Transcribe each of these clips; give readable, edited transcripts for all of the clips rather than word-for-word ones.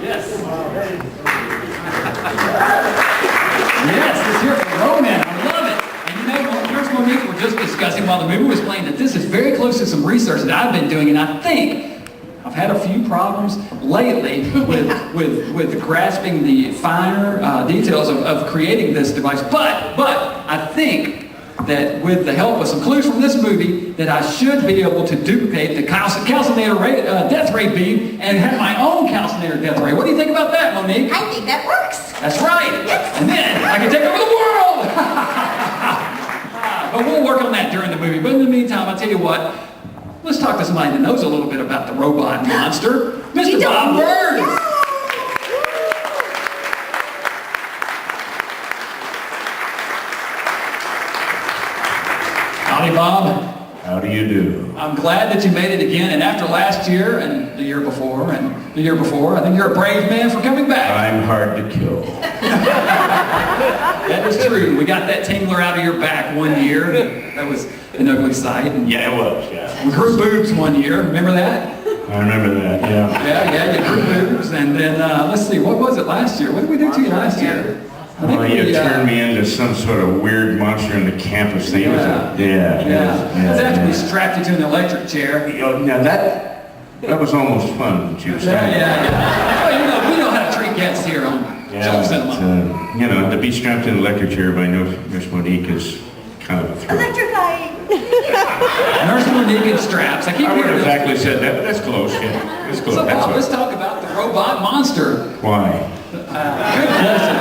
Yes. Yes, let's hear it for Roman. I love it. And you know, Nurse Moan-Eek were just discussing while the movie was playing that this is very close to some research that I've been doing, and I think I've had a few problems lately with grasping the finer details of creating this device. But I think that with the help of some clues from this movie, that I should be able to duplicate the calcinator death ray beam and have my own calcinator death ray. What do you think about that, Moan-Eek? I think that works. That's right. Yes. And then I can take over the world. But we'll work on that during the movie. But in the meantime, I'll tell you what. Let's talk to somebody that knows a little bit about the robot monster, Mr. Bob Burns. Howdy, Bob. How do you do? I'm glad that you made it again, and after last year, and the year before, and the year before, I think you're a brave man for coming back. I'm hard to kill. That is true. We got that tingler out of your back one year. That was an ugly sight. And Yeah, it was, yeah. we grew boobs one year. Remember that? I remember that, yeah. Yeah, you grew boobs. And then, let's see, what was it last year? What did we do to you last year? I think Well, you turned me into some sort of weird monster in the campus thing. Yeah. It was after we strapped you to an electric chair. Now that was almost fun, what you were saying. Well, we know how to treat guests here on Chiller Cinema. But, to be strapped in an electric chair by Nurse Moan-Eek is kind of a thrill. Electrifying. Nurse Moan-Eek in straps. I keep I wouldn't hearing exactly said that, but that's close, yeah. That's close. So, That's Bob, all. let's talk about the robot monster. Why? Good question.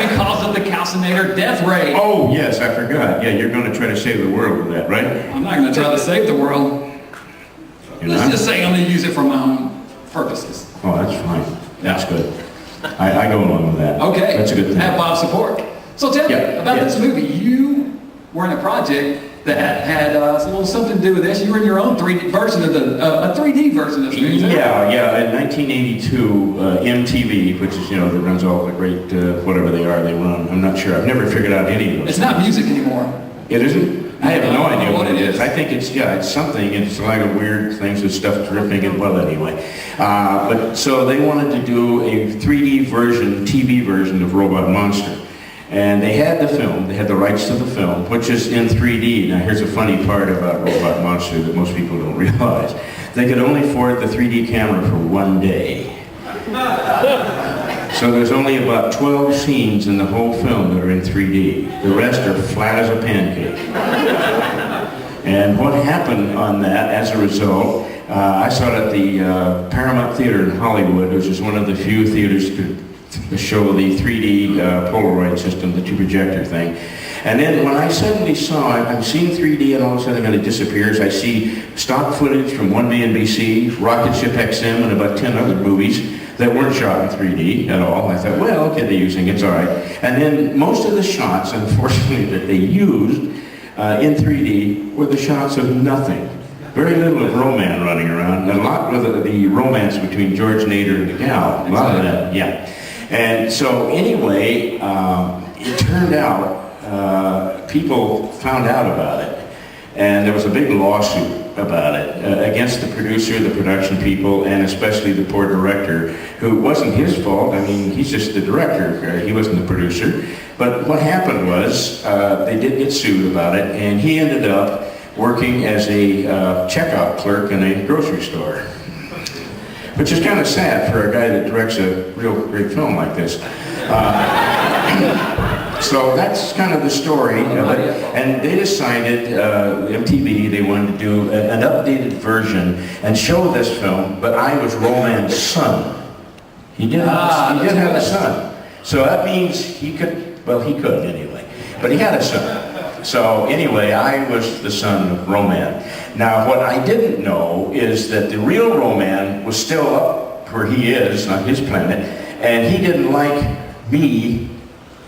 Because of the calcinator death ray. Oh, yes, I forgot. Yeah, you're going to try to save the world with that, right? I'm not going to try to save the world. You're Let's not? just say I'm going to use it for my own purposes. Oh, that's fine. That's good. I go along with that. Okay. That's a good thing. Have Bob's support. So tell me about this movie. You were in a project that had a little something to do with this. You were in your own 3D version of a 3D version of this movie. Yeah. In 1982, MTV, which is, that runs all the great, whatever they run. I'm not sure. I've never figured out any of those. It's not music anymore. It isn't? I have no idea what it is. is. I think it's something. It's like a weird things with stuff dripping and well anyway. But so they wanted to do a 3D version, TV version of Robot Monster. And they had the film, they had the rights to the film, which is in 3D. Now here's a funny part about Robot Monster that most people don't realize. They could only afford the 3D camera for one day. So there's only about 12 scenes in the whole film that are in 3D. The rest are flat as a pancake. And what happened on that, as a result, I saw it at the Paramount Theater in Hollywood, which is one of the few theaters to show the 3D Polaroid system, the two-projector thing. And then when I suddenly saw it, I'm seeing 3D and all of a sudden it disappears. I see stock footage from 1BNBC, Rocket Ship XM, and about 10 other movies that weren't shot in 3D at all. I thought, well, okay, they're using it, it's all right. And then most of the shots, unfortunately, that they used in 3D were the shots of nothing. Very little of Roman running around, and a lot of the romance between George Nader and the gal. A lot of that, yeah. And so anyway, it turned out, people found out about it, and there was a big lawsuit about it against the producer, the production people, and especially the poor director, who wasn't his fault. I mean, he's just the director, he wasn't the producer. But what happened was, they did get sued about it, and he ended up working as a checkout clerk in a grocery store. Which is kind of sad for a guy that directs a real great film like this. So that's kind of the story of it. And they decided, MTV, they wanted to do an updated version and show this film, but I was Roman's son. He did have a son. So that means he could anyway, but he had a son. So anyway, I was the son of Roman. Now, what I didn't know is that the real Roman was still up where he is on his planet, and he didn't like me,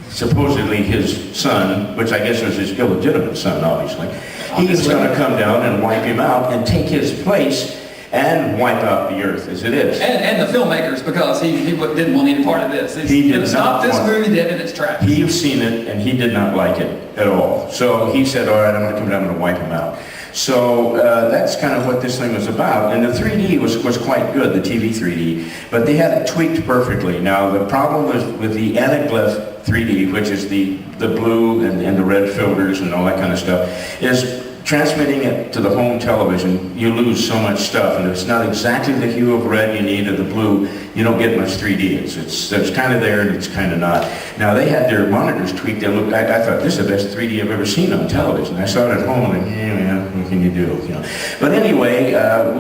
supposedly his son, which I guess was his illegitimate son, obviously. He was going to come down and wipe him out and take his place and wipe out the earth as it is. And the filmmakers, because he didn't want any part of this. He did stop not this want movie dead in its tracks. He's seen it, and he did not like it at all. So he said, all right, I'm going to come down and wipe him out. So that's kind of what this thing was about. And the 3D was quite good, the TV 3D, but they had it tweaked perfectly. Now the problem with the anaglyph 3D, which is the blue and the red filters and all that kind of stuff, is transmitting it to the home television, you lose so much stuff, and if it's not exactly the hue of red you need or the blue, you don't get much 3D. It's kind of there and it's kind of not. Now they had their monitors tweaked. They looked. I thought this is the best 3D I've ever seen on television. I saw it at home and yeah, what can you do? You know. But anyway,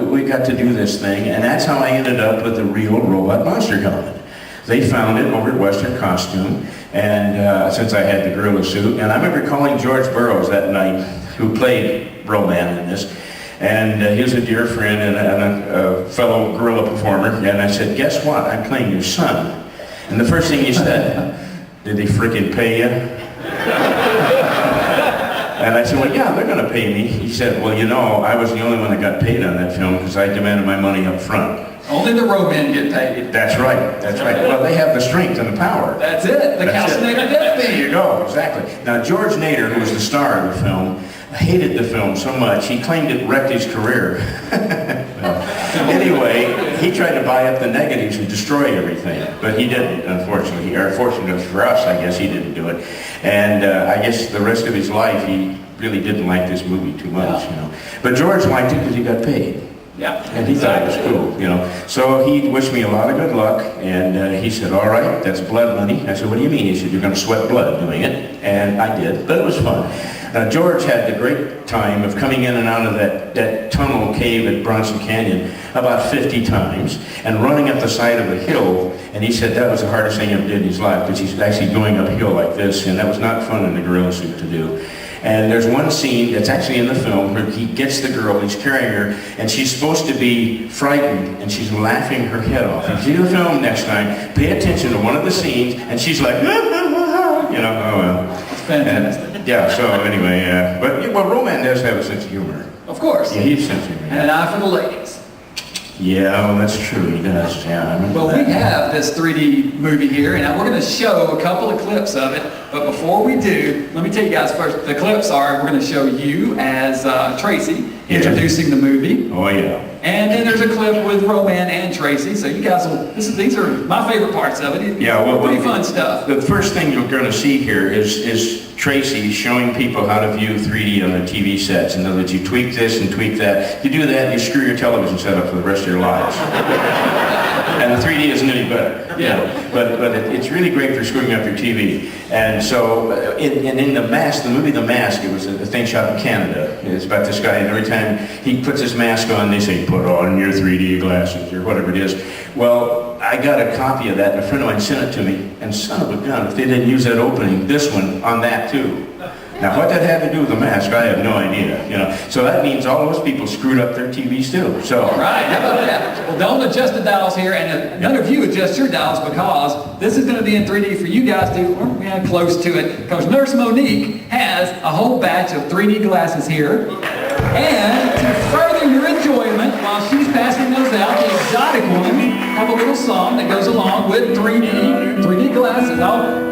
we got to do this thing, and that's how I ended up with the real robot monster helmet. They found it over at Western Costume, and since I had the gorilla suit, and I remember calling George Burroughs that night, who played Roman in this, and he was a dear friend and a fellow gorilla performer, and I said, guess what, I'm playing your son. And the first thing he said, did they freaking pay you? And I said, well, yeah, they're going to pay me. He said, well, you know, I was the only one that got paid on that film because I demanded my money up front. Only the Roman get paid. That's right, that's right. Well, they have the strength and the power. That's it, the calcinated death There you go, exactly. Now, George Nader, who was the star of the film, hated the film so much, he claimed it wrecked his career. Anyway, he tried to buy up the negatives and destroy everything, but he didn't, unfortunately. Or fortunately for us, I guess he didn't do it. And I guess the rest of his life, he really didn't like this movie too much, you know. But George liked it because he got paid. Yeah, and he thought it was cool, you know. So he wished me a lot of good luck, and he said, all right, that's blood money. I said, what do you mean? He said, you're going to sweat blood doing it. And I did, but it was fun. Now, George had the great time of coming in and out of that tunnel cave at Bronson Canyon about 50 times, and running up the side of a hill, and he said that was the hardest thing he ever did in his life, because he's actually going uphill like this, and that was not fun in the gorilla suit to do. And there's one scene that's actually in the film where he gets the girl, he's carrying her, and she's supposed to be frightened, and she's laughing her head off. If you see the film next time, pay attention to one of the scenes, and she's like, you know, oh well. It's fantastic. And, yeah, so anyway, but Roman does have a sense of humor. Of course. Yeah, he has a sense of humor. And an eye for the ladies. Yeah, well, that's true, he does, yeah. I remember Well, that. we have this 3D movie here, and we're going to show a couple of clips of it. But before we do, let me tell you guys first, the clips are, we're going to show you as Tracy introducing the movie. Oh, yeah. And then there's a clip with Roman and Tracy, so you guys will, these are my favorite parts of it. Yeah, well, pretty fun stuff. The first thing you're going to see here is Tracy showing people how to view 3D on the TV sets. In other words, you tweak this and tweak that. You do that, you screw your television setup for the rest of your lives. And the 3D isn't any better. Yeah. But it's really great for screwing up your TV. And so, in The Mask, the movie The Mask, it was a thing shot in Canada. It's about this guy, and every time he puts his mask on, they say, put on your 3D glasses, or whatever it is. Well, I got a copy of that, and a friend of mine sent it to me, and son of a gun, if they didn't use that opening, this one on that too. Now, what that had to do with The Mask, I have no idea, you know. So that means all those people screwed up their TVs too, so. All right, how about that? Well, don't adjust the dials here, and none of you adjust your dials, because this is going to be in 3D for you guys to, or close to it, because Nurse Moan-Eek has a whole batch of 3D glasses here. And to further your enjoyment, while she's passing those out, the exotic ones have a little song that goes along with 3D glasses.